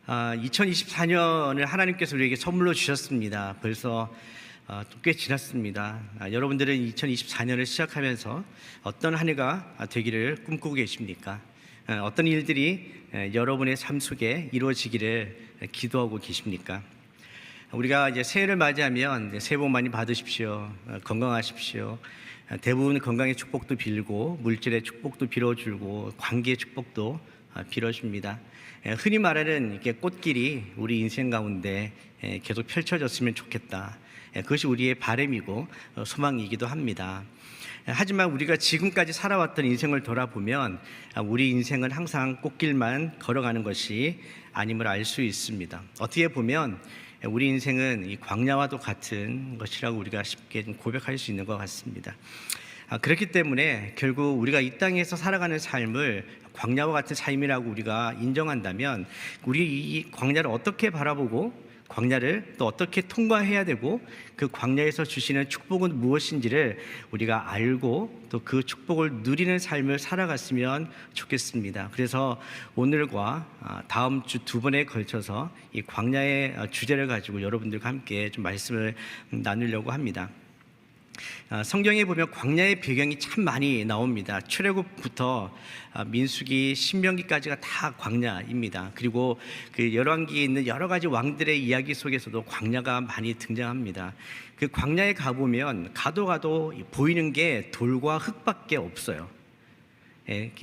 2024년을 하나님께서 우리에게 선물로 주셨습니다. 벌써 꽤 지났습니다. 여러분들은 2024년을 시작하면서 어떤 한 해가 되기를 꿈꾸고 계십니까? 어떤 일들이 여러분의 삶 속에 이루어지기를 기도하고 계십니까? 우리가 이제 새해를 맞이하면 새해 복 많이 받으십시오. 건강하십시오. 대부분 건강의 축복도 빌고 물질의 축복도 빌어주고 관계의 축복도 빌어줍니다. 흔히 말하는 이렇게 꽃길이 우리 인생 가운데 계속 펼쳐졌으면 좋겠다. 그것이 우리의 바람이고 소망이기도 합니다. 하지만 우리가 지금까지 살아왔던 인생을 돌아보면 우리 인생은 항상 꽃길만 걸어가는 것이 아님을 알 수 있습니다. 어떻게 보면 우리 인생은 이 광야와도 같은 것이라고 우리가 쉽게 좀 고백할 수 있는 것 같습니다. 그렇기 때문에 결국 우리가 이 땅에서 살아가는 삶을 광야와 같은 삶이라고 우리가 인정한다면 우리 이 광야를 어떻게 바라보고 광야를 또 어떻게 통과해야 되고 그 광야에서 주시는 축복은 무엇인지를 우리가 알고 또 그 축복을 누리는 삶을 살아갔으면 좋겠습니다. 그래서 오늘과 다음 주 두 번에 걸쳐서 이 광야의 주제를 가지고 여러분들과 함께 좀 말씀을 나누려고 합니다. 성경에 보면 광야의 배경이 참 많이 나옵니다. 출애굽부터 민수기, 신명기까지가 다 광야입니다. 그리고 그 열왕기에 있는 여러 가지 왕들의 이야기 속에서도 광야가 많이 등장합니다. 그 광야에 가보면 가도 보이는 게 돌과 흙밖에 없어요.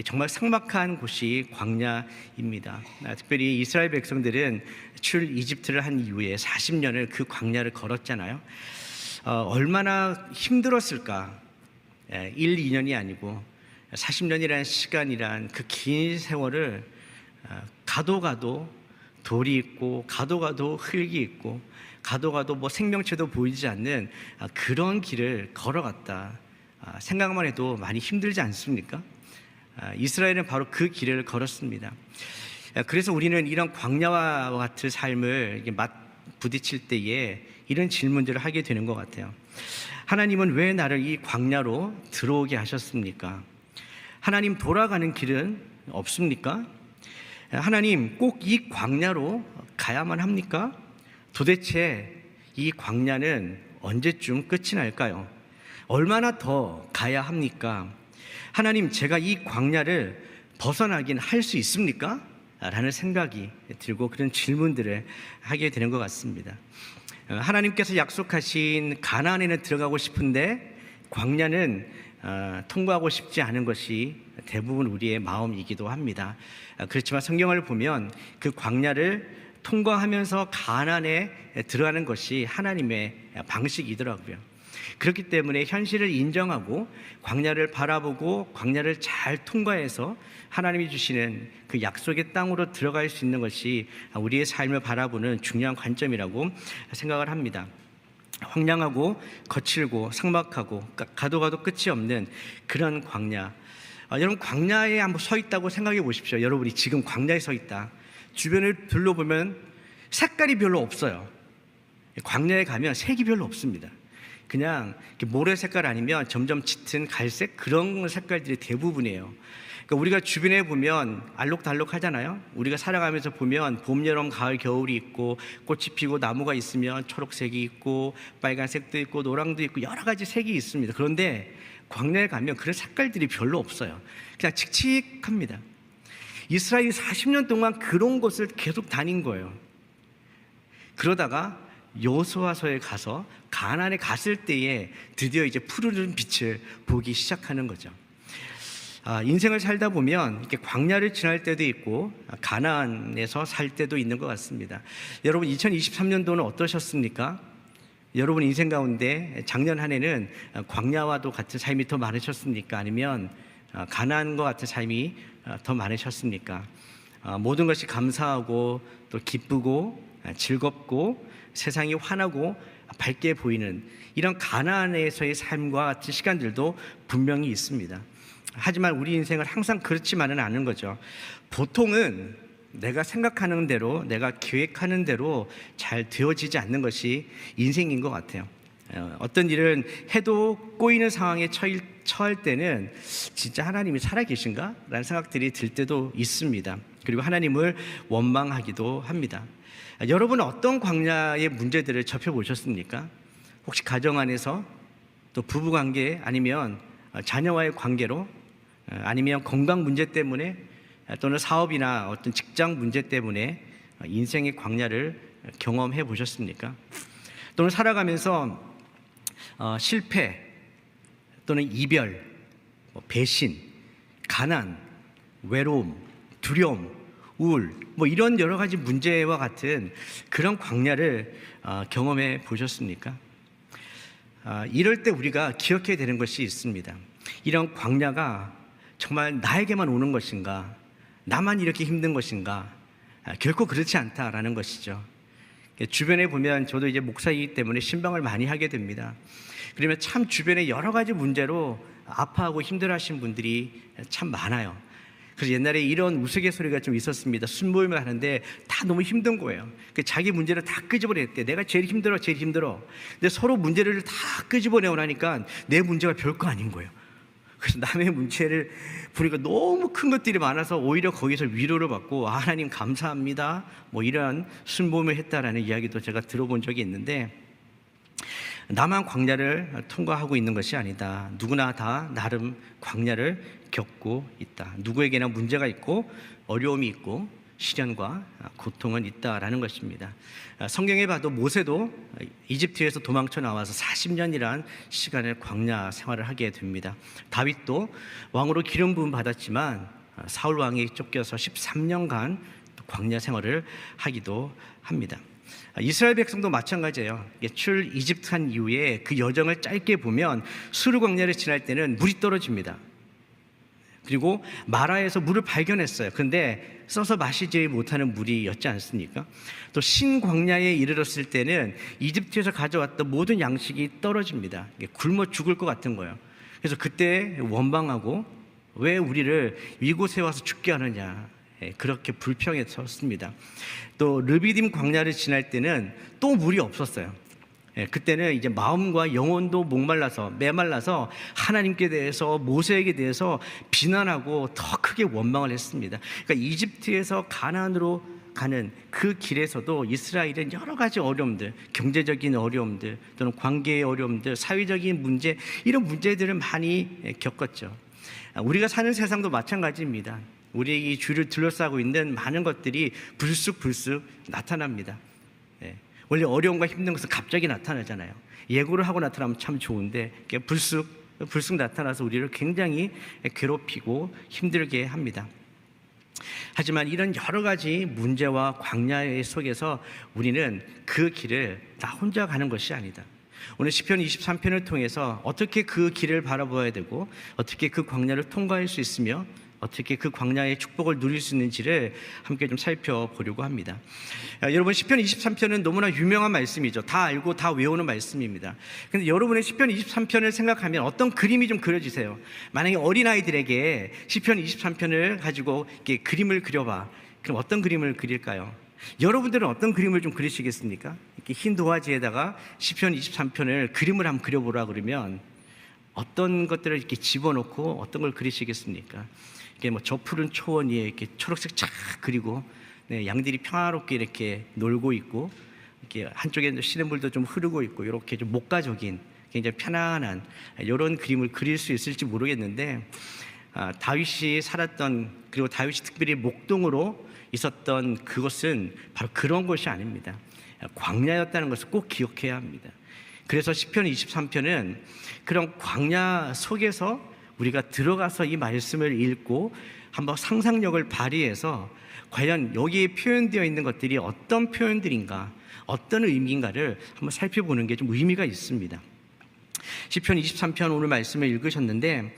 정말 삭막한 곳이 광야입니다. 특별히 이스라엘 백성들은 출 이집트를 한 이후에 40년을 그 광야를 걸었잖아요. 얼마나 힘들었을까. 1, 2년이 아니고 40년이라는 시간이란 그 긴 세월을 가도 돌이 있고 가도 흙이 있고 가도 뭐 생명체도 보이지 않는 그런 길을 걸어갔다. 생각만 해도 많이 힘들지 않습니까? 이스라엘은 바로 그 길을 걸었습니다. 그래서 우리는 이런 광야와 같은 삶을 부딪힐 때에 이런 질문들을 하게 되는 것 같아요. 하나님은 왜 나를 이 광야로 들어오게 하셨습니까? 하나님, 돌아가는 길은 없습니까? 하나님, 꼭 이 광야로 가야만 합니까? 도대체 이 광야는 언제쯤 끝이 날까요? 얼마나 더 가야 합니까? 하나님, 제가 이 광야를 벗어나긴 할 수 있습니까? 라는 생각이 들고 그런 질문들을 하게 되는 것 같습니다. 하나님께서 약속하신 가나안에는 들어가고 싶은데 광야는 통과하고 싶지 않은 것이 대부분 우리의 마음이기도 합니다. 그렇지만 성경을 보면 그 광야를 통과하면서 가나안에 들어가는 것이 하나님의 방식이더라고요. 그렇기 때문에 현실을 인정하고 광야를 바라보고 광야를 잘 통과해서 하나님이 주시는 그 약속의 땅으로 들어갈 수 있는 것이 우리의 삶을 바라보는 중요한 관점이라고 생각을 합니다. 황량하고 거칠고 삭막하고 가도 끝이 없는 그런 광야. 여러분, 광야에 한번 서 있다고 생각해 보십시오. 여러분이 지금 광야에 서 있다. 주변을 둘러보면 색깔이 별로 없어요. 광야에 가면 색이 별로 없습니다. 그냥 모래 색깔 아니면 점점 짙은 갈색, 그런 색깔들이 대부분이에요. 그러니까 우리가 주변에 보면 알록달록 하잖아요. 우리가 살아가면서 보면 봄, 여름, 가을, 겨울이 있고 꽃이 피고 나무가 있으면 초록색이 있고 빨간색도 있고 노랑도 있고 여러 가지 색이 있습니다. 그런데 광야에 가면 그런 색깔들이 별로 없어요. 그냥 칙칙합니다. 이스라엘이 40년 동안 그런 곳을 계속 다닌 거예요. 그러다가 여호수아서에 가서 가나안에 갔을 때에 드디어 이제 푸르른 빛을 보기 시작하는 거죠. 인생을 살다 보면 이렇게 광야를 지날 때도 있고 가나안에서 살 때도 있는 것 같습니다. 여러분, 2023년도는 어떠셨습니까? 여러분 인생 가운데 작년 한 해는 광야와도 같은 삶이 더 많으셨습니까? 아니면 가나안과 같은 삶이 더 많으셨습니까? 모든 것이 감사하고 또 기쁘고 즐겁고 세상이 환하고 밝게 보이는 이런 가나안에서의 삶과 같은 시간들도 분명히 있습니다. 하지만 우리 인생은 항상 그렇지만은 않은 거죠. 보통은 내가 생각하는 대로, 내가 계획하는 대로 잘 되어지지 않는 것이 인생인 것 같아요. 어떤 일은 해도 꼬이는 상황에 처할 때는 진짜 하나님이 살아계신가? 라는 생각들이 들 때도 있습니다. 그리고 하나님을 원망하기도 합니다. 여러분은 어떤 광야의 문제들을 접해보셨습니까? 혹시 가정 안에서, 또 부부관계, 아니면 자녀와의 관계로, 아니면 건강 문제 때문에, 또는 사업이나 어떤 직장 문제 때문에 인생의 광야를 경험해 보셨습니까? 또는 살아가면서 실패 또는 이별, 배신, 가난, 외로움, 두려움, 우울, 이런 여러 가지 문제와 같은 그런 광야를 경험해 보셨습니까? 이럴 때 우리가 기억해야 되는 것이 있습니다. 이런 광야가 정말 나에게만 오는 것인가? 나만 이렇게 힘든 것인가? 결코 그렇지 않다라는 것이죠. 주변에 보면, 저도 이제 목사이기 때문에 신방을 많이 하게 됩니다. 그러면 참 주변에 여러 가지 문제로 아파하고 힘들어하시는 분들이 참 많아요. 그래서 옛날에 이런 우스갯소리가 좀 있었습니다. 술 모임을 하는데 다 너무 힘든 거예요. 자기 문제를 다 끄집어냈대. 내가 제일 힘들어. 근데 서로 문제를 다 끄집어내고 나니까 내 문제가 별거 아닌 거예요. 그래서 남의 문제를 보니까 너무 큰 것들이 많아서 오히려 거기서 위로를 받고, 하나님 감사합니다, 이런 순모임을 했다라는 이야기도 제가 들어본 적이 있는데, 나만 광야를 통과하고 있는 것이 아니다. 누구나 다 나름 광야를 겪고 있다. 누구에게나 문제가 있고 어려움이 있고 시련과 고통은 있다라는 것입니다. 성경에 봐도 모세도 이집트에서 도망쳐 나와서 40년이란 시간을 광야 생활을 하게 됩니다. 다윗도 왕으로 기름 부음 받았지만 사울 왕이 쫓겨서 13년간 광야 생활을 하기도 합니다. 이스라엘 백성도 마찬가지예요. 출 이집트한 이후에 그 여정을 짧게 보면 수르 광야를 지날 때는 물이 떨어집니다. 그리고 마라에서 물을 발견했어요. 그런데 써서 마시지 못하는 물이었지 않습니까? 또 신광야에 이르렀을 때는 이집트에서 가져왔던 모든 양식이 떨어집니다. 굶어 죽을 것 같은 거예요. 그래서 그때 원망하고, 왜 우리를 이곳에 와서 죽게 하느냐, 그렇게 불평했었습니다. 또 르비딤 광야를 지날 때는 또 물이 없었어요. 그때는 이제 마음과 영혼도 목말라서, 메말라서 하나님께 대해서, 모세에게 대해서 비난하고 더 크게 원망을 했습니다. 그러니까 이집트에서 가나안으로 가는 그 길에서도 이스라엘은 여러 가지 어려움들, 경제적인 어려움들, 또는 관계의 어려움들, 사회적인 문제, 이런 문제들을 많이 겪었죠. 우리가 사는 세상도 마찬가지입니다. 우리의 이 주를 둘러싸고 있는 많은 것들이 불쑥 나타납니다. 원래 어려움과 힘든 것은 갑자기 나타나잖아요. 예고를 하고 나타나면 참 좋은데 불쑥 나타나서 우리를 굉장히 괴롭히고 힘들게 합니다. 하지만 이런 여러 가지 문제와 광야 속에서 우리는 그 길을 나 혼자 가는 것이 아니다. 오늘 시편 23편을 통해서 어떻게 그 길을 바라보아야 되고, 어떻게 그 광야를 통과할 수 있으며, 어떻게 그 광야의 축복을 누릴 수 있는지를 함께 좀 살펴보려고 합니다. 여러분, 시편 23편은 너무나 유명한 말씀이죠. 다 알고 다 외우는 말씀입니다. 그런데 여러분의 시편 23편을 생각하면 어떤 그림이 좀 그려지세요? 만약에 어린아이들에게 시편 23편을 가지고 이렇게 그림을 그려봐. 그럼 어떤 그림을 그릴까요? 여러분들은 어떤 그림을 좀 그리시겠습니까? 이렇게 흰 도화지에다가 시편 23편을 그림을 한번 그려보라 그러면 어떤 것들을 이렇게 집어넣고 어떤 걸 그리시겠습니까? 이게 저 푸른 초원 위에 이렇게 초록색 쫙 그리고, 양들이 평화롭게 이렇게 놀고 있고, 이렇게 한쪽에 시냇물도 좀 흐르고 있고, 이렇게 좀 목가적인 굉장히 편안한 이런 그림을 그릴 수 있을지 모르겠는데, 다윗이 살았던, 그리고 다윗이 특별히 목동으로 있었던 그것은 바로 그런 것이 아닙니다. 광야였다는 것을 꼭 기억해야 합니다. 그래서 시편 23편은 그런 광야 속에서 우리가 들어가서 이 말씀을 읽고 한번 상상력을 발휘해서 과연 여기에 표현되어 있는 것들이 어떤 표현들인가, 어떤 의미인가를 한번 살펴보는 게 좀 의미가 있습니다. 시편 23편 오늘 말씀을 읽으셨는데,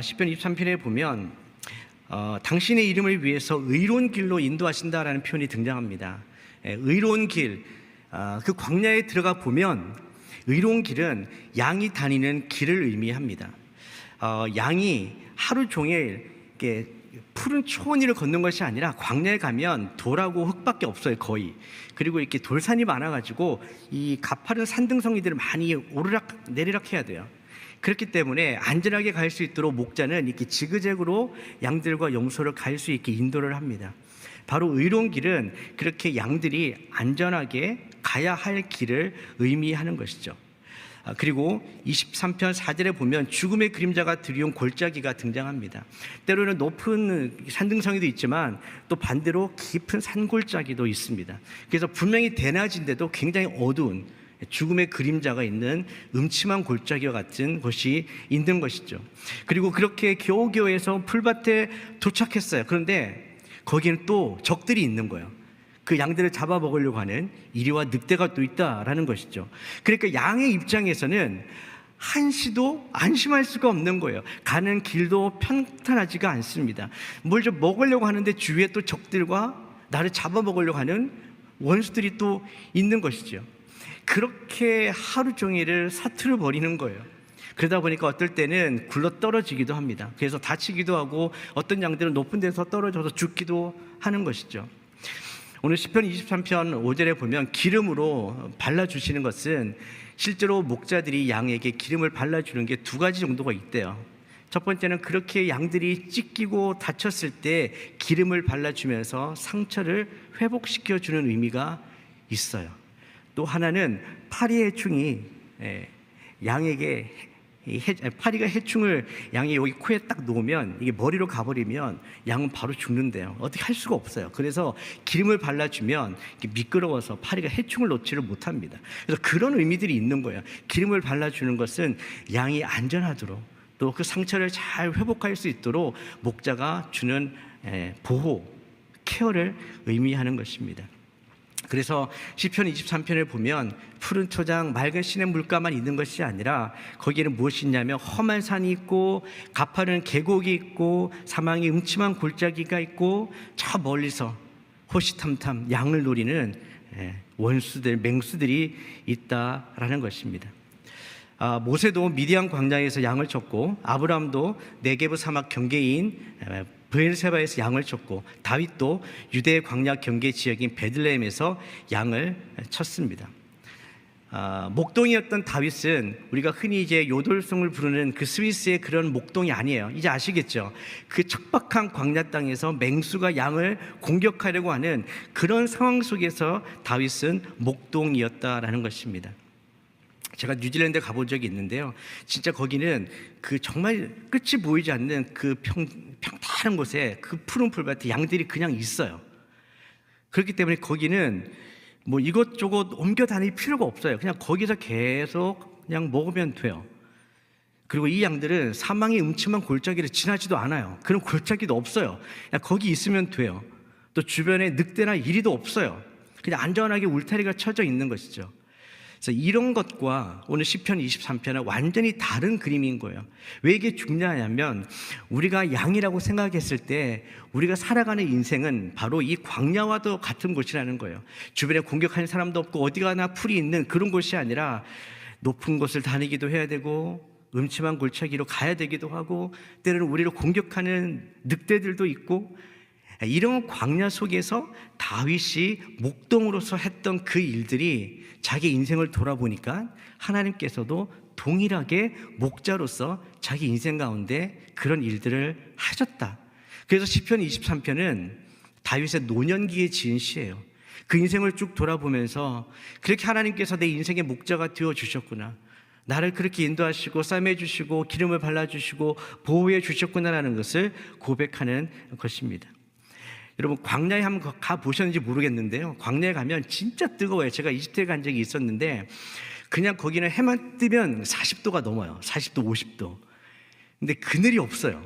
시편 23편에 보면 당신의 이름을 위해서 의로운 길로 인도하신다라는 표현이 등장합니다. 의로운 길, 그 광야에 들어가 보면 의로운 길은 양이 다니는 길을 의미합니다. 양이 하루 종일 이렇게 푸른 초원 위를 걷는 것이 아니라 광야에 가면 돌하고 흙밖에 없어요, 거의. 그리고 이렇게 돌산이 많아가지고 이 가파른 산등성이들을 많이 오르락 내리락 해야 돼요. 그렇기 때문에 안전하게 갈 수 있도록 목자는 이렇게 지그재그로 양들과 염소를 갈 수 있게 인도를 합니다. 바로 의로운 길은 그렇게 양들이 안전하게 가야 할 길을 의미하는 것이죠. 그리고 23편 4절에 보면 죽음의 그림자가 드리운 골짜기가 등장합니다. 때로는 높은 산등성이도 있지만 또 반대로 깊은 산골짜기도 있습니다. 그래서 분명히 대낮인데도 굉장히 어두운 죽음의 그림자가 있는 음침한 골짜기와 같은 곳이 있는 것이죠. 그리고 그렇게 겨우겨우해서 풀밭에 도착했어요. 그런데 거기는 또 적들이 있는 거예요. 그 양들을 잡아먹으려고 하는 이리와 늑대가 또 있다라는 것이죠. 그러니까 양의 입장에서는 한시도 안심할 수가 없는 거예요. 가는 길도 평탄하지가 않습니다. 뭘 좀 먹으려고 하는데 주위에 또 적들과 나를 잡아먹으려고 하는 원수들이 또 있는 것이죠. 그렇게 하루 종일을 사투를 벌이는 거예요. 그러다 보니까 어떨 때는 굴러 떨어지기도 합니다. 그래서 다치기도 하고 어떤 양들은 높은 데서 떨어져서 죽기도 하는 것이죠. 오늘 시편 23편 5절에 보면 기름으로 발라주시는 것은 실제로 목자들이 양에게 기름을 발라주는 게 두 가지 정도가 있대요. 첫 번째는 그렇게 양들이 찢기고 다쳤을 때 기름을 발라주면서 상처를 회복시켜주는 의미가 있어요. 또 하나는 파리 해충이 양에게 파리가 해충을 양의 여기 코에 딱 놓으면 이게 머리로 가버리면 양은 바로 죽는데요. 어떻게 할 수가 없어요. 그래서 기름을 발라주면 미끄러워서 파리가 해충을 놓지를 못합니다. 그래서 그런 의미들이 있는 거예요. 기름을 발라주는 것은 양이 안전하도록 또 그 상처를 잘 회복할 수 있도록 목자가 주는 보호, 케어를 의미하는 것입니다. 그래서 시편 23편을 보면 푸른 초장, 맑은 시냇 물가만 있는 것이 아니라 거기에는 무엇이 있냐면 험한 산이 있고 가파른 계곡이 있고 사망의 음침한 골짜기가 있고 저 멀리서 호시탐탐 양을 노리는 원수들, 맹수들이 있다라는 것입니다. 모세도 미디안 광야에서 양을 쳤고 아브라함도 네게브 사막 경계인 브엘세바에서 양을 쳤고 다윗도 유대 광야 경계 지역인 베들레헴에서 양을 쳤습니다. 목동이었던 다윗은 우리가 흔히 이제 요돌송을 부르는 그 스위스의 그런 목동이 아니에요. 이제 아시겠죠? 그 척박한 광야 땅에서 맹수가 양을 공격하려고 하는 그런 상황 속에서 다윗은 목동이었다라는 것입니다. 제가 뉴질랜드에 가본 적이 있는데요. 진짜 거기는 그 정말 끝이 보이지 않는 그 평탄한 곳에 그 푸른 풀밭에 양들이 그냥 있어요. 그렇기 때문에 거기는 뭐 이것저것 옮겨 다닐 필요가 없어요. 그냥 거기서 계속 그냥 먹으면 돼요. 그리고 이 양들은 사망의 음침한 골짜기를 지나지도 않아요. 그런 골짜기도 없어요. 그냥 거기 있으면 돼요. 또 주변에 늑대나 이리도 없어요. 그냥 안전하게 울타리가 쳐져 있는 것이죠. 그래서 이런 것과 오늘 시편 23편은 완전히 다른 그림인 거예요. 왜 이게 중요하냐면 우리가 양이라고 생각했을 때 우리가 살아가는 인생은 바로 이 광야와도 같은 곳이라는 거예요. 주변에 공격하는 사람도 없고 어디 가나 풀이 있는 그런 곳이 아니라 높은 곳을 다니기도 해야 되고 음침한 골짜기로 가야 되기도 하고 때로는 우리를 공격하는 늑대들도 있고 이런 광야 속에서 다윗이 목동으로서 했던 그 일들이 자기 인생을 돌아보니까 하나님께서도 동일하게 목자로서 자기 인생 가운데 그런 일들을 하셨다. 그래서 시편 23편은 다윗의 노년기에 지은 시예요. 그 인생을 쭉 돌아보면서 그렇게 하나님께서 내 인생의 목자가 되어주셨구나, 나를 그렇게 인도하시고 싸매주시고 기름을 발라주시고 보호해 주셨구나라는 것을 고백하는 것입니다. 여러분 광야에 한번 가보셨는지 모르겠는데요, 광야에 가면 진짜 뜨거워요. 제가 이집트에 간 적이 있었는데 그냥 거기는 해만 뜨면 40도가 넘어요. 40도, 50도. 근데 그늘이 없어요.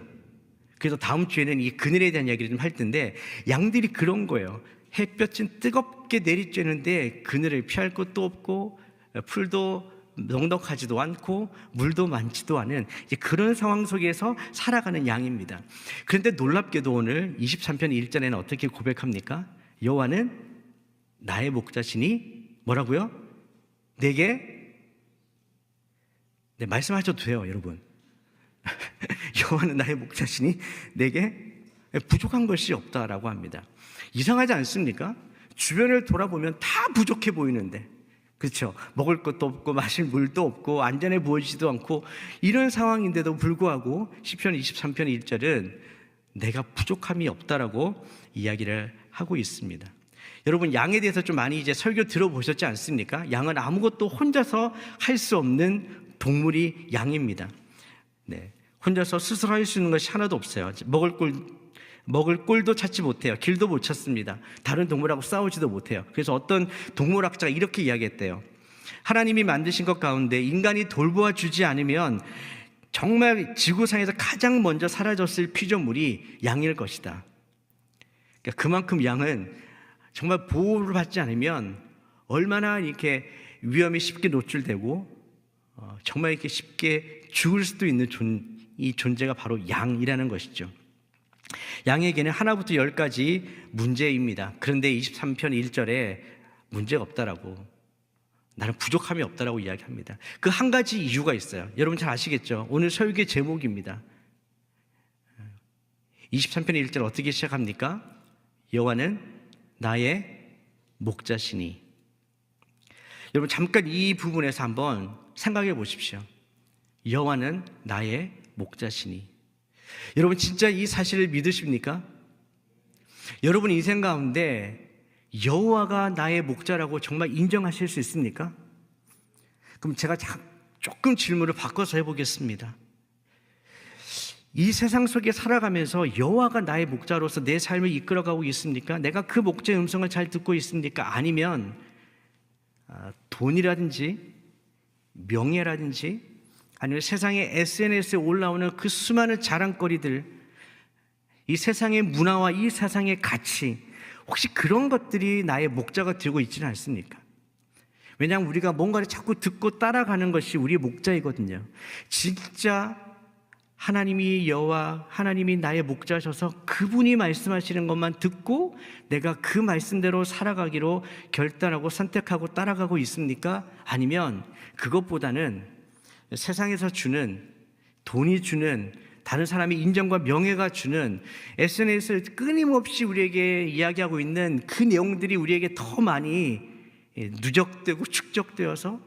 그래서 다음 주에는 이 그늘에 대한 이야기를 좀 할 텐데 양들이 그런 거예요. 햇볕은 뜨겁게 내리쬐는데 그늘을 피할 것도 없고 풀도 넉넉하지도 않고 물도 많지도 않은 이제 그런 상황 속에서 살아가는 양입니다. 그런데 놀랍게도 오늘 23편 1절에는 어떻게 고백합니까? 여호와는 나의 목자시니 뭐라고요? 내게 말씀하셔도 돼요, 여러분. 여호와는 나의 목자시니 내게 부족한 것이 없다라고 합니다. 이상하지 않습니까? 주변을 돌아보면 다 부족해 보이는데 그렇죠? 먹을 것도 없고 마실 물도 없고 안전해 보이지도 않고 이런 상황인데도 불구하고 시편 23편 1절은 내가 부족함이 없다라고 이야기를 하고 있습니다. 여러분, 양에 대해서 좀 많이 이제 설교 들어보셨지 않습니까? 양은 아무것도 혼자서 할 수 없는 동물이 양입니다. 네, 혼자서 스스로 할 수 있는 것이 하나도 없어요. 먹을 꼴도 찾지 못해요. 길도 못 찾습니다. 다른 동물하고 싸우지도 못해요. 그래서 어떤 동물학자가 이렇게 이야기했대요. 하나님이 만드신 것 가운데 인간이 돌보아 주지 않으면 정말 지구상에서 가장 먼저 사라졌을 피조물이 양일 것이다. 그러니까 그만큼 양은 정말 보호를 받지 않으면 얼마나 이렇게 위험에 쉽게 노출되고 정말 이렇게 쉽게 죽을 수도 있는 이 존재가 바로 양이라는 것이죠. 양에게는 하나부터 10까지 문제입니다. 그런데 23편 1절에 문제가 없다라고, 나는 부족함이 없다라고 이야기합니다. 그 한 가지 이유가 있어요. 여러분 잘 아시겠죠? 오늘 설교의 제목입니다. 23편 1절 어떻게 시작합니까? 여호와는 나의 목자시니. 여러분 잠깐 이 부분에서 한번 생각해 보십시오. 여호와는 나의 목자시니. 여러분 진짜 이 사실을 믿으십니까? 여러분 인생 가운데 여호와가 나의 목자라고 정말 인정하실 수 있습니까? 그럼 제가 조금 질문을 바꿔서 해보겠습니다. 이 세상 속에 살아가면서 여호와가 나의 목자로서 내 삶을 이끌어가고 있습니까? 내가 그 목자의 음성을 잘 듣고 있습니까? 아니면 돈이라든지 명예라든지 아니면 세상의 SNS에 올라오는 그 수많은 자랑거리들, 이 세상의 문화와 이 세상의 가치, 혹시 그런 것들이 나의 목자가 되고 있지는 않습니까? 왜냐하면 우리가 뭔가를 자꾸 듣고 따라가는 것이 우리의 목자이거든요. 진짜 하나님이 여호와, 하나님이 나의 목자셔서 그분이 말씀하시는 것만 듣고 내가 그 말씀대로 살아가기로 결단하고 선택하고 따라가고 있습니까? 아니면 그것보다는 세상에서 주는, 돈이 주는, 다른 사람의 인정과 명예가 주는, SNS를 끊임없이 우리에게 이야기하고 있는 그 내용들이 우리에게 더 많이 누적되고 축적되어서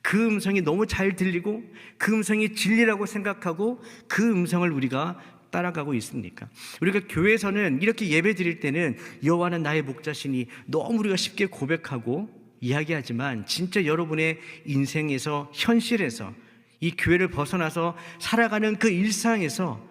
그 음성이 너무 잘 들리고 그 음성이 진리라고 생각하고 그 음성을 우리가 따라가고 있습니까? 우리가 교회에서는 이렇게 예배 드릴 때는 여호와는 나의 목자시니 너무 우리가 쉽게 고백하고 이야기하지만 진짜 여러분의 인생에서, 현실에서, 이 교회를 벗어나서 살아가는 그 일상에서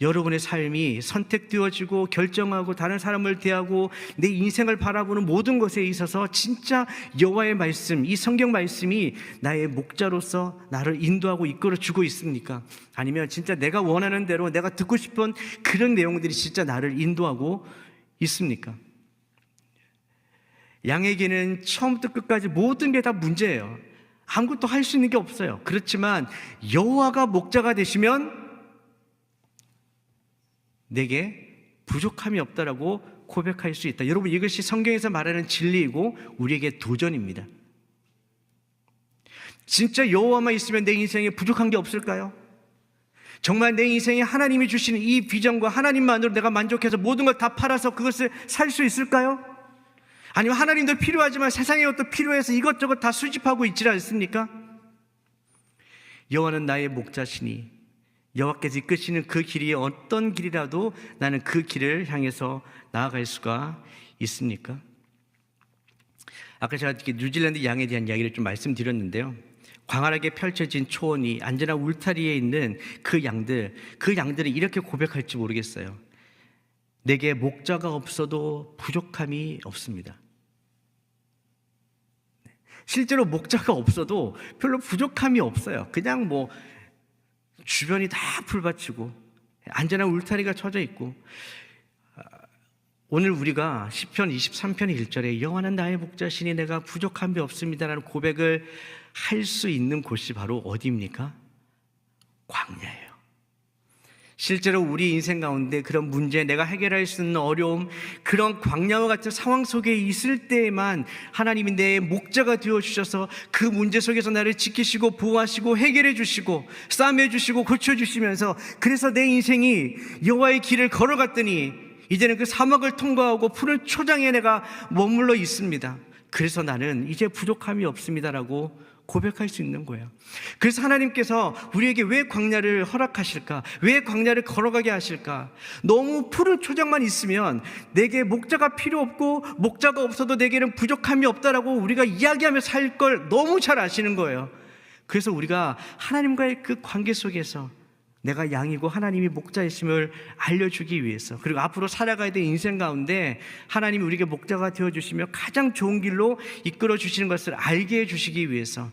여러분의 삶이 선택되어지고 결정하고 다른 사람을 대하고 내 인생을 바라보는 모든 것에 있어서 진짜 여호와의 말씀, 이 성경 말씀이 나의 목자로서 나를 인도하고 이끌어주고 있습니까? 아니면 진짜 내가 원하는 대로 내가 듣고 싶은 그런 내용들이 진짜 나를 인도하고 있습니까? 양에게는 처음부터 끝까지 모든 게 다 문제예요. 아무것도 할 수 있는 게 없어요. 그렇지만 여호와가 목자가 되시면 내게 부족함이 없다라고 고백할 수 있다. 여러분 이것이 성경에서 말하는 진리이고 우리에게 도전입니다. 진짜 여호와만 있으면 내 인생에 부족한 게 없을까요? 정말 내 인생에 하나님이 주시는 이 비전과 하나님만으로 내가 만족해서 모든 걸 다 팔아서 그것을 살 수 있을까요? 아니면 하나님도 필요하지만 세상의 것도 필요해서 이것저것 다 수집하고 있지 않습니까? 여호와는 나의 목자시니 여호와께서 이끄시는 그 길이 어떤 길이라도 나는 그 길을 향해서 나아갈 수가 있습니까? 아까 제가 뉴질랜드 양에 대한 이야기를 좀 말씀드렸는데요. 광활하게 펼쳐진 초원이 안전한 울타리에 있는 그 양들이 이렇게 고백할지 모르겠어요. 내게 목자가 없어도 부족함이 없습니다. 실제로 목자가 없어도 별로 부족함이 없어요. 그냥 뭐 주변이 다 풀밭이고 안전한 울타리가 쳐져 있고, 오늘 우리가 시편 23편 1절에 여호와는 나의 목자시니 내가 부족함이 없습니다라는 고백을 할 수 있는 곳이 바로 어디입니까? 광야예요. 실제로 우리 인생 가운데 그런 문제, 내가 해결할 수 있는 어려움, 그런 광야와 같은 상황 속에 있을 때에만 하나님이 내 목자가 되어주셔서 그 문제 속에서 나를 지키시고 보호하시고 해결해 주시고 싸매 주시고 고쳐주시면서, 그래서 내 인생이 여호와의 길을 걸어갔더니 이제는 그 사막을 통과하고 푸른 초장에 내가 머물러 있습니다. 그래서 나는 이제 부족함이 없습니다라고 고백할 수 있는 거예요. 그래서 하나님께서 우리에게 왜 광야를 허락하실까? 왜 광야를 걸어가게 하실까? 너무 푸른 초장만 있으면 내게 목자가 필요 없고 목자가 없어도 내게는 부족함이 없다라고 우리가 이야기하며 살 걸 너무 잘 아시는 거예요. 그래서 우리가 하나님과의 그 관계 속에서 내가 양이고 하나님이 목자이심을 알려주기 위해서, 그리고 앞으로 살아가야 될 인생 가운데 하나님이 우리에게 목자가 되어주시며 가장 좋은 길로 이끌어 주시는 것을 알게 해주시기 위해서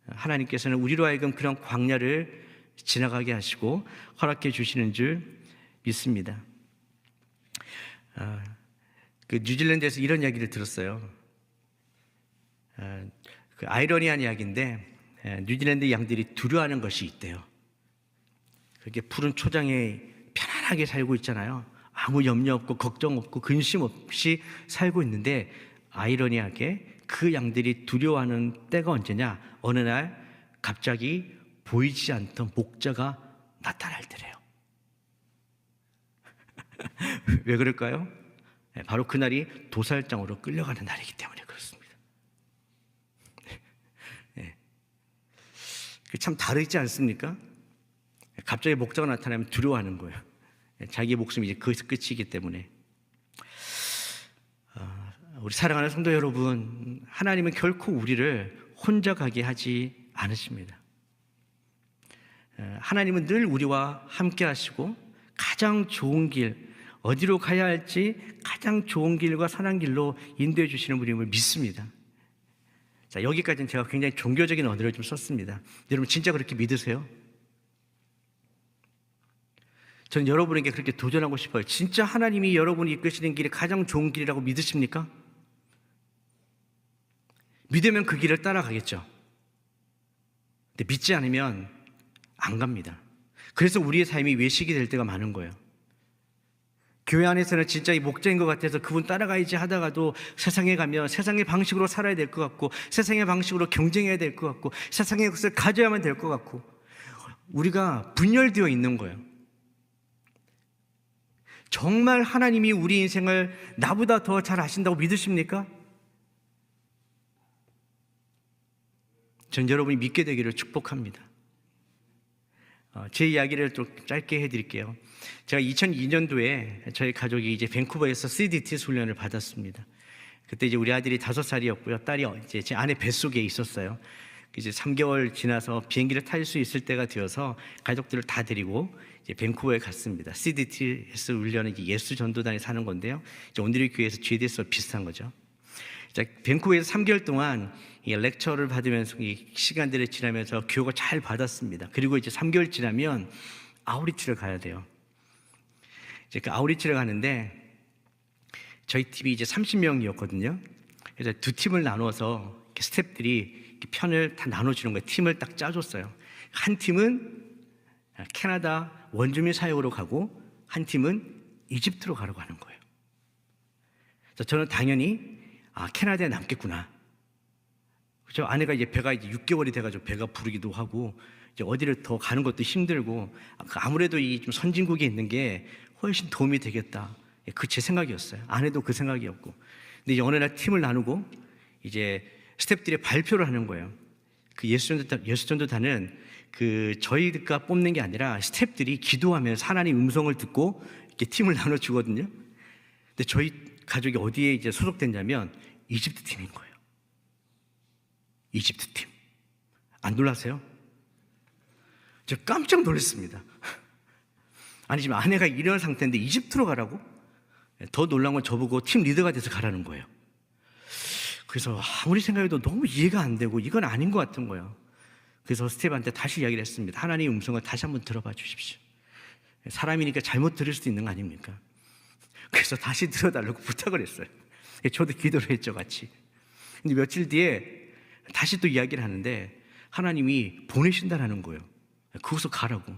하나님께서는 우리로 하여금 그런 광야를 지나가게 하시고 허락해 주시는 줄 믿습니다. 그 뉴질랜드에서 이런 이야기를 들었어요. 그 아이러니한 이야기인데, 뉴질랜드 양들이 두려워하는 것이 있대요. 그렇게 푸른 초장에 편안하게 살고 있잖아요. 아무 염려 없고 걱정 없고 근심 없이 살고 있는데, 아이러니하게 그 양들이 두려워하는 때가 언제냐? 어느 날 갑자기 보이지 않던 목자가 나타날 때래요. 왜 그럴까요? 바로 그날이 도살장으로 끌려가는 날이기 때문에 그렇습니다. 참 다르지 않습니까? 갑자기 목자가 나타나면 두려워하는 거예요. 자기의 목숨이 이제 거기서 끝이기 때문에. 우리 사랑하는 성도 여러분, 하나님은 결코 우리를 혼자 가게 하지 않으십니다. 하나님은 늘 우리와 함께 하시고 가장 좋은 길, 어디로 가야 할지 가장 좋은 길과 선한 길로 인도해 주시는 분임을 믿습니다. 자, 여기까지는 제가 굉장히 종교적인 언어를 좀 썼습니다. 여러분 진짜 그렇게 믿으세요? 저는 여러분에게 그렇게 도전하고 싶어요. 진짜 하나님이 여러분이 이끄시는 길이 가장 좋은 길이라고 믿으십니까? 믿으면 그 길을 따라가겠죠. 근데 믿지 않으면 안 갑니다. 그래서 우리의 삶이 외식이 될 때가 많은 거예요. 교회 안에서는 진짜 이 목자인 것 같아서 그분 따라가야지 하다가도 세상에 가면 세상의 방식으로 살아야 될 것 같고, 세상의 방식으로 경쟁해야 될 것 같고, 세상의 것을 가져야만 될 것 같고, 우리가 분열되어 있는 거예요. 정말 하나님이 우리 인생을 나보다 더 잘 아신다고 믿으십니까? 전 여러분이 믿게 되기를 축복합니다. 제 이야기를 좀 짧게 해드릴게요. 제가 2002년도에 저희 가족이 이제 밴쿠버에서 CDT 훈련을 받았습니다. 그때 이제 우리 아들이 5살이었고요. 딸이 이제 제 아내 뱃속에 있었어요. 이제 3개월 지나서 비행기를 탈 수 있을 때가 되어서 가족들을 다 데리고 이제 밴쿠버에 갔습니다. CDTS 훈련은 이제 예수 전도단에 사는 건데요. 이제 오늘의 교회에서 GDS와 비슷한 거죠. 자, 밴쿠버에서 3개월 동안 이 렉처를 받으면서 이 시간들을 지나면서 교육을 잘 받았습니다. 그리고 이제 3개월 지나면 아우리치를 가야 돼요. 이제 그 아우리치를 가는데 저희 팀이 이제 30명이었거든요. 그래서 두 팀을 나눠서 스태프들이 편을 다 나눠주는 거예요. 팀을 딱 짜줬어요. 한 팀은 캐나다 원주민 사역으로 가고 한 팀은 이집트로 가려고 하는 거예요. 그래서 저는 당연히 캐나다에 남겠구나. 그렇죠? 아내가 이제 배가 이제 6개월이 돼가지고 배가 부르기도 하고 이제 어디를 더 가는 것도 힘들고 아무래도 이 좀 선진국에 있는 게 훨씬 도움이 되겠다. 그 제 생각이었어요. 아내도 그 생각이었고. 근데 이제 어느 날 팀을 나누고 이제 스태프들이 발표를 하는 거예요. 그 예수전도단은 그 저희가 뽑는 게 아니라 스태프들이 기도하면서 하나님 음성을 듣고 이렇게 팀을 나눠 주거든요. 근데 저희 가족이 어디에 이제 소속됐냐면 이집트 팀인 거예요. 이집트 팀. 안 놀라세요? 저 깜짝 놀랐습니다. 아니 지금 아내가 이런 상태인데 이집트로 가라고? 더 놀란 건 저보고 팀 리더가 돼서 가라는 거예요. 그래서 아무리 생각해도 너무 이해가 안 되고 이건 아닌 것 같은 거예요. 그래서 스텝한테 다시 이야기를 했습니다. 하나님의 음성을 다시 한번 들어봐 주십시오. 사람이니까 잘못 들을 수도 있는 거 아닙니까? 그래서 다시 들어달라고 부탁을 했어요. 저도 기도를 했죠, 같이. 근데 며칠 뒤에 다시 또 이야기를 하는데 하나님이 보내신다라는 거예요. 그곳으로 가라고.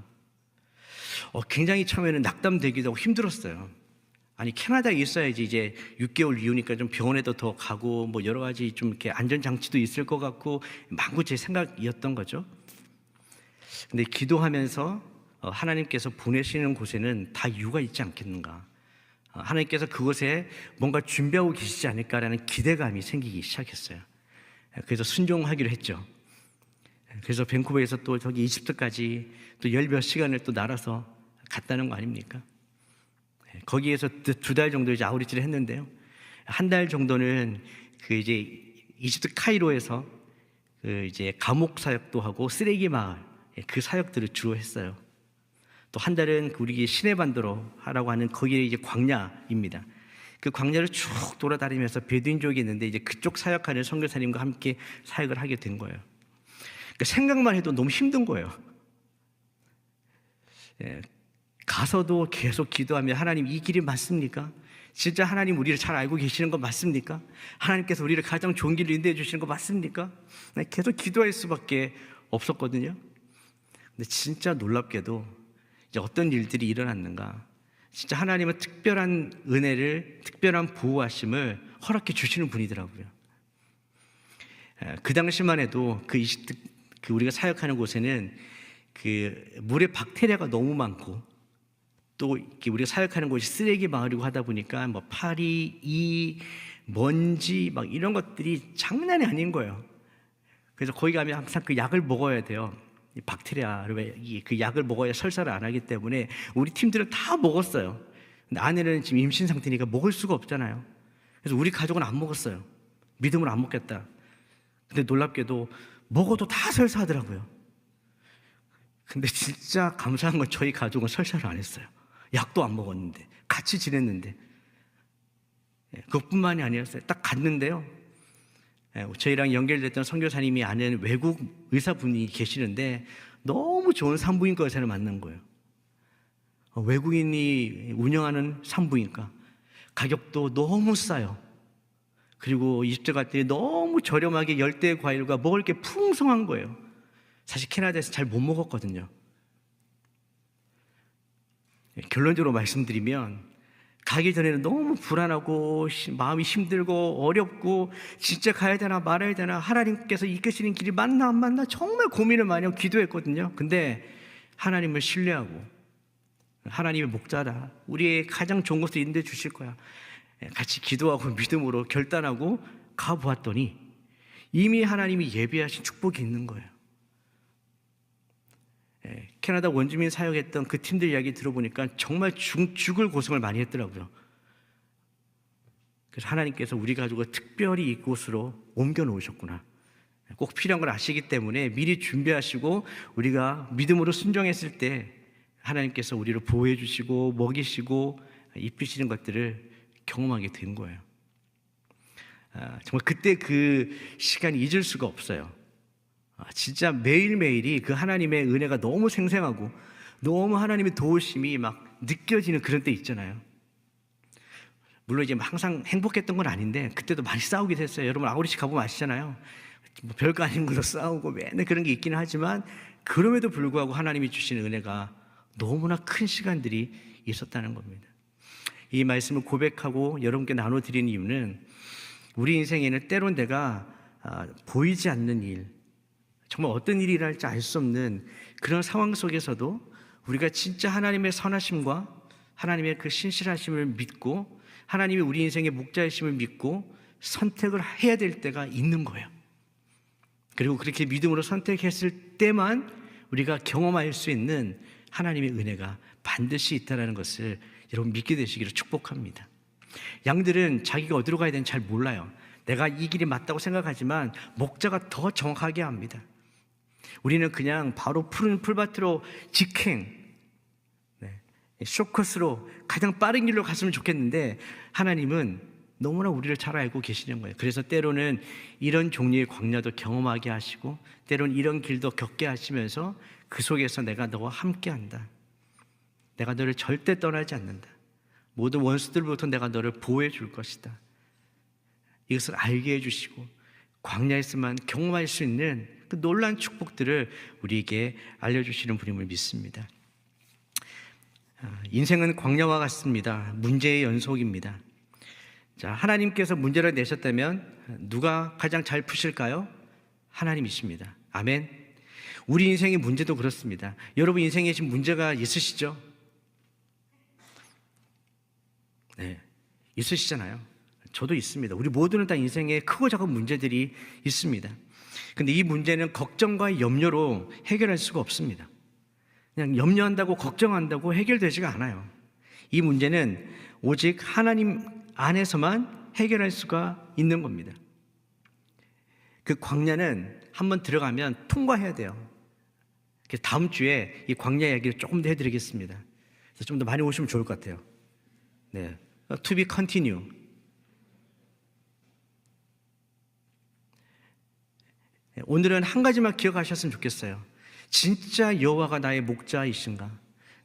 굉장히 처음에는 낙담되기도 하고 힘들었어요. 아니 캐나다에 있어야지 이제 6개월 이후니까 좀 병원에도 더 가고 뭐 여러 가지 좀 이렇게 안전장치도 있을 것 같고 만구 제 생각이었던 거죠. 근데 기도하면서 하나님께서 보내시는 곳에는 다 이유가 있지 않겠는가. 하나님께서 그곳에 뭔가 준비하고 계시지 않을까라는 기대감이 생기기 시작했어요. 그래서 순종하기로 했죠. 그래서 밴쿠버에서 또 저기 이집트까지 또 열 몇 시간을 또 날아서 갔다는 거 아닙니까? 거기에서 2달 정도 이제 아우리지를 했는데요. 한 달 정도는 그 이제 이집트 카이로에서 그 이제 감옥 사역도 하고 쓰레기 마을 그 사역들을 주로 했어요. 또 한 달은 우리 시내반도로 하라고 하는 거기에 이제 광야입니다. 그 광야를 쭉 돌아다니면서 베두인족이 있는데 이제 그쪽 사역하는 선교사님과 함께 사역을 하게 된 거예요. 그러니까 생각만 해도 너무 힘든 거예요. 가서도 계속 기도하며 하나님 이 길이 맞습니까? 진짜 하나님 우리를 잘 알고 계시는 거 맞습니까? 하나님께서 우리를 가장 좋은 길로 인도해 주시는 거 맞습니까? 계속 기도할 수밖에 없었거든요. 근데 진짜 놀랍게도 이제 어떤 일들이 일어났는가? 진짜 하나님은 특별한 은혜를, 특별한 보호하심을 허락해 주시는 분이더라고요. 그 당시만 해도 그 이집트 그 우리가 사역하는 곳에는 그 물에 박테리아가 너무 많고 또 우리가 사역하는 곳이 쓰레기 마을이고 하다 보니까 뭐 파리, 이, 먼지 막 이런 것들이 장난이 아닌 거예요. 그래서 거기 가면 항상 그 약을 먹어야 돼요. 이 박테리아를 그 약을 먹어야 설사를 안 하기 때문에 우리 팀들은 다 먹었어요. 근데 아내는 지금 임신 상태니까 먹을 수가 없잖아요. 그래서 우리 가족은 안 먹었어요. 믿음으로 안 먹겠다. 근데 놀랍게도 먹어도 다 설사하더라고요. 근데 진짜 감사한 건 저희 가족은 설사를 안 했어요. 약도 안 먹었는데 같이 지냈는데 그것뿐만이 아니었어요. 딱 갔는데요, 저희랑 연결됐던 선교사님이 아는 외국 의사분이 계시는데 너무 좋은 산부인과 의사를 만난 거예요. 외국인이 운영하는 산부인과 가격도 너무 싸요. 그리고 이집트 갈 때 너무 저렴하게 열대 과일과 먹을 게 풍성한 거예요. 사실 캐나다에서 잘 못 먹었거든요. 결론적으로 말씀드리면 가기 전에는 너무 불안하고 마음이 힘들고 어렵고 진짜 가야 되나 말아야 되나, 하나님께서 이끄시는 길이 맞나 안 맞나 정말 고민을 많이 하고 기도했거든요. 근데 하나님을 신뢰하고 하나님의 목자다, 우리의 가장 좋은 곳을 인도해 주실 거야, 같이 기도하고 믿음으로 결단하고 가보았더니 이미 하나님이 예비하신 축복이 있는 거예요. 캐나다 원주민 사역했던 그 팀들 이야기 들어보니까 정말 죽을 고생을 많이 했더라고요. 그래서 하나님께서 우리 가족을 특별히 이곳으로 옮겨 놓으셨구나, 꼭 필요한 걸 아시기 때문에 미리 준비하시고 우리가 믿음으로 순종했을 때 하나님께서 우리를 보호해 주시고 먹이시고 입히시는 것들을 경험하게 된 거예요. 정말 그때 그 시간이 잊을 수가 없어요. 진짜 매일매일이 그 하나님의 은혜가 너무 생생하고 너무 하나님의 도우심이 막 느껴지는 그런 때 있잖아요. 물론 이제 항상 행복했던 건 아닌데 그때도 많이 싸우기도 했어요. 여러분 아우리시 가보면 아시잖아요. 뭐 별거 아닌 걸로 싸우고 맨날 그런 게 있기는 하지만 그럼에도 불구하고 하나님이 주시는 은혜가 너무나 큰 시간들이 있었다는 겁니다. 이 말씀을 고백하고 여러분께 나눠드리는 이유는 우리 인생에는 때론 내가 보이지 않는 일, 정말 어떤 일이 일어날지 알 수 없는 그런 상황 속에서도 우리가 진짜 하나님의 선하심과 하나님의 그 신실하심을 믿고 하나님이 우리 인생의 목자이심을 믿고 선택을 해야 될 때가 있는 거예요. 그리고 그렇게 믿음으로 선택했을 때만 우리가 경험할 수 있는 하나님의 은혜가 반드시 있다는 것을 여러분 믿게 되시기를 축복합니다. 양들은 자기가 어디로 가야 되는지 잘 몰라요. 내가 이 길이 맞다고 생각하지만 목자가 더 정확하게 합니다. 우리는 그냥 바로 푸른 풀밭으로 직행, 쇼컷으로 가장 빠른 길로 갔으면 좋겠는데 하나님은 너무나 우리를 잘 알고 계시는 거예요. 그래서 때로는 이런 종류의 광야도 경험하게 하시고 때로는 이런 길도 겪게 하시면서 그 속에서 내가 너와 함께한다, 내가 너를 절대 떠나지 않는다, 모든 원수들부터 내가 너를 보호해 줄 것이다, 이것을 알게 해주시고 광야에서만 경험할 수 있는 그 놀라운 축복들을 우리에게 알려주시는 분임을 믿습니다. 인생은 광야와 같습니다. 문제의 연속입니다. 자, 하나님께서 문제를 내셨다면 누가 가장 잘 푸실까요? 하나님이십니다. 아멘. 우리 인생의 문제도 그렇습니다. 여러분 인생에 지금 문제가 있으시죠? 네, 있으시잖아요. 저도 있습니다. 우리 모두는 다 인생에 크고 작은 문제들이 있습니다. 근데 이 문제는 걱정과 염려로 해결할 수가 없습니다. 그냥 염려한다고 걱정한다고 해결되지가 않아요. 이 문제는 오직 하나님 안에서만 해결할 수가 있는 겁니다. 그 광야는 한번 들어가면 통과해야 돼요. 그래서 다음 주에 이 광야 이야기를 조금 더 해드리겠습니다. 그래서 좀 더 많이 오시면 좋을 것 같아요. 네, To be continue. 오늘은 한 가지만 기억하셨으면 좋겠어요. 진짜 여호와가 나의 목자이신가?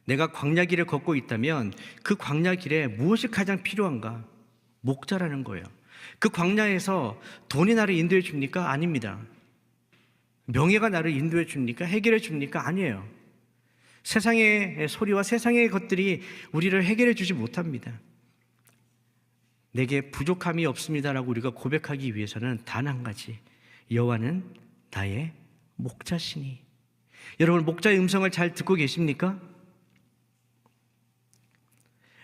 내가 광야길을 걷고 있다면 그 광야길에 무엇이 가장 필요한가? 목자라는 거예요. 그 광야에서 돈이 나를 인도해 줍니까? 아닙니다. 명예가 나를 인도해 줍니까? 해결해 줍니까? 아니에요. 세상의 소리와 세상의 것들이 우리를 해결해 주지 못합니다. 내게 부족함이 없습니다라고 우리가 고백하기 위해서는 단 한 가지, 여호와는 나의 목자시니. 여러분, 목자의 음성을 잘 듣고 계십니까?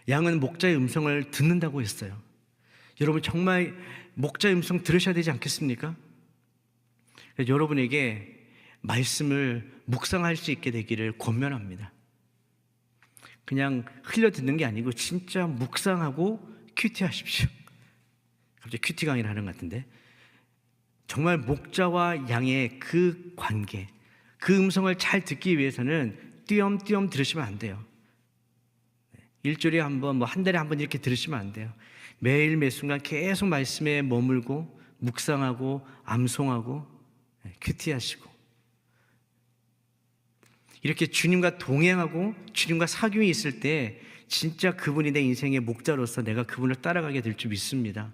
양은 목자의 음성을 듣는다고 했어요. 여러분, 정말 목자의 음성 들으셔야 되지 않겠습니까? 여러분에게 말씀을 묵상할 수 있게 되기를 권면합니다. 그냥 흘려 듣는 게 아니고 진짜 묵상하고 큐티하십시오. 갑자기 큐티 강의를 하는 것 같은데, 정말 목자와 양의 그 관계, 그 음성을 잘 듣기 위해서는 띄엄띄엄 들으시면 안 돼요. 일주일에 한 번, 한 달에 한 번 이렇게 들으시면 안 돼요. 매일 매 순간 계속 말씀에 머물고 묵상하고 암송하고 큐티하시고, 이렇게 주님과 동행하고 주님과 사귐이 있을 때 진짜 그분이 내 인생의 목자로서 내가 그분을 따라가게 될 줄 믿습니다.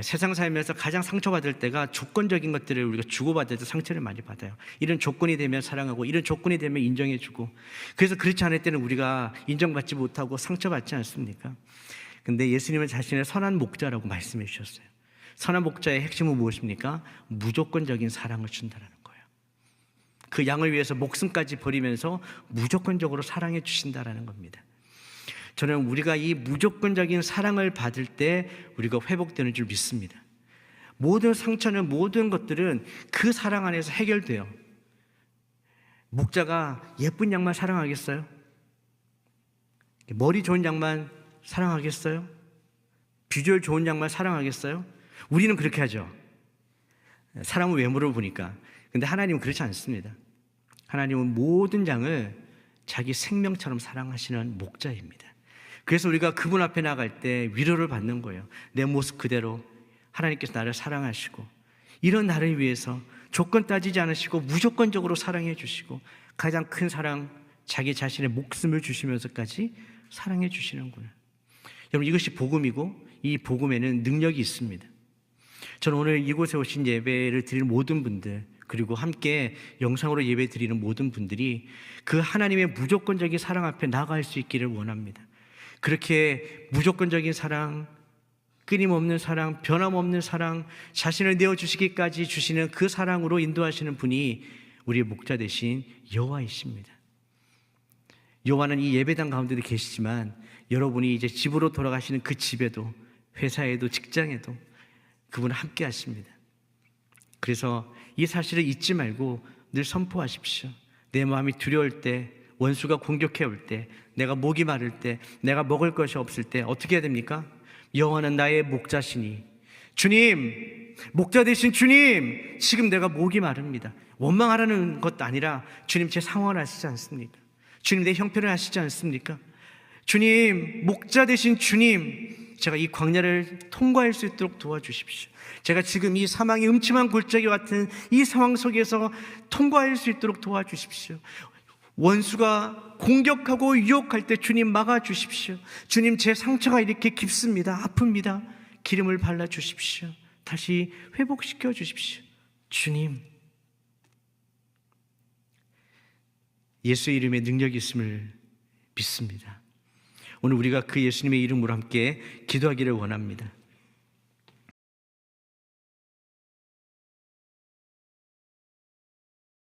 세상 살면서 가장 상처받을 때가 조건적인 것들을 우리가 주고받을 때 상처를 많이 받아요. 이런 조건이 되면 사랑하고, 이런 조건이 되면 인정해주고, 그래서 그렇지 않을 때는 우리가 인정받지 못하고 상처받지 않습니까? 근데 예수님은 자신을 선한 목자라고 말씀해 주셨어요. 선한 목자의 핵심은 무엇입니까? 무조건적인 사랑을 준다는 거예요. 그 양을 위해서 목숨까지 버리면서 무조건적으로 사랑해 주신다는 겁니다. 저는 우리가 이 무조건적인 사랑을 받을 때 우리가 회복되는 줄 믿습니다. 모든 상처는, 모든 것들은 그 사랑 안에서 해결돼요. 목자가 예쁜 양만 사랑하겠어요? 머리 좋은 양만 사랑하겠어요? 비주얼 좋은 양만 사랑하겠어요? 우리는 그렇게 하죠. 사람은 외모를 보니까. 근데 하나님은 그렇지 않습니다. 하나님은 모든 양을 자기 생명처럼 사랑하시는 목자입니다. 그래서 우리가 그분 앞에 나갈 때 위로를 받는 거예요. 내 모습 그대로 하나님께서 나를 사랑하시고, 이런 나를 위해서 조건 따지지 않으시고 무조건적으로 사랑해 주시고, 가장 큰 사랑, 자기 자신의 목숨을 주시면서까지 사랑해 주시는구나. 여러분, 이것이 복음이고 이 복음에는 능력이 있습니다. 저는 오늘 이곳에 오신 예배를 드리는 모든 분들, 그리고 함께 영상으로 예배 드리는 모든 분들이 그 하나님의 무조건적인 사랑 앞에 나아갈 수 있기를 원합니다. 그렇게 무조건적인 사랑, 끊임없는 사랑, 변함없는 사랑, 자신을 내어주시기까지 주시는 그 사랑으로 인도하시는 분이 우리의 목자 되신 여호와이십니다. 여호와는 이 예배당 가운데도 계시지만 여러분이 이제 집으로 돌아가시는 그 집에도, 회사에도, 직장에도 그분은 함께 하십니다. 그래서 이 사실을 잊지 말고 늘 선포하십시오. 내 마음이 두려울 때, 원수가 공격해 올 때, 내가 목이 마를 때, 내가 먹을 것이 없을 때 어떻게 해야 됩니까? 여호와는 나의 목자시니, 주님, 목자 되신 주님, 지금 내가 목이 마릅니다. 원망하라는 것도 아니라, 주님 제 상황을 아시지 않습니까? 주님 내 형편을 아시지 않습니까? 주님, 목자 되신 주님, 제가 이 광야를 통과할 수 있도록 도와주십시오. 제가 지금 이 사망의 음침한 골짜기 같은 이 상황 속에서 통과할 수 있도록 도와주십시오. 원수가 공격하고 유혹할 때 주님 막아주십시오. 주님, 제 상처가 이렇게 깊습니다. 아픕니다. 기름을 발라주십시오. 다시 회복시켜 주십시오. 주님, 예수의 이름에 능력이 있음을 믿습니다. 오늘 우리가 그 예수님의 이름으로 함께 기도하기를 원합니다.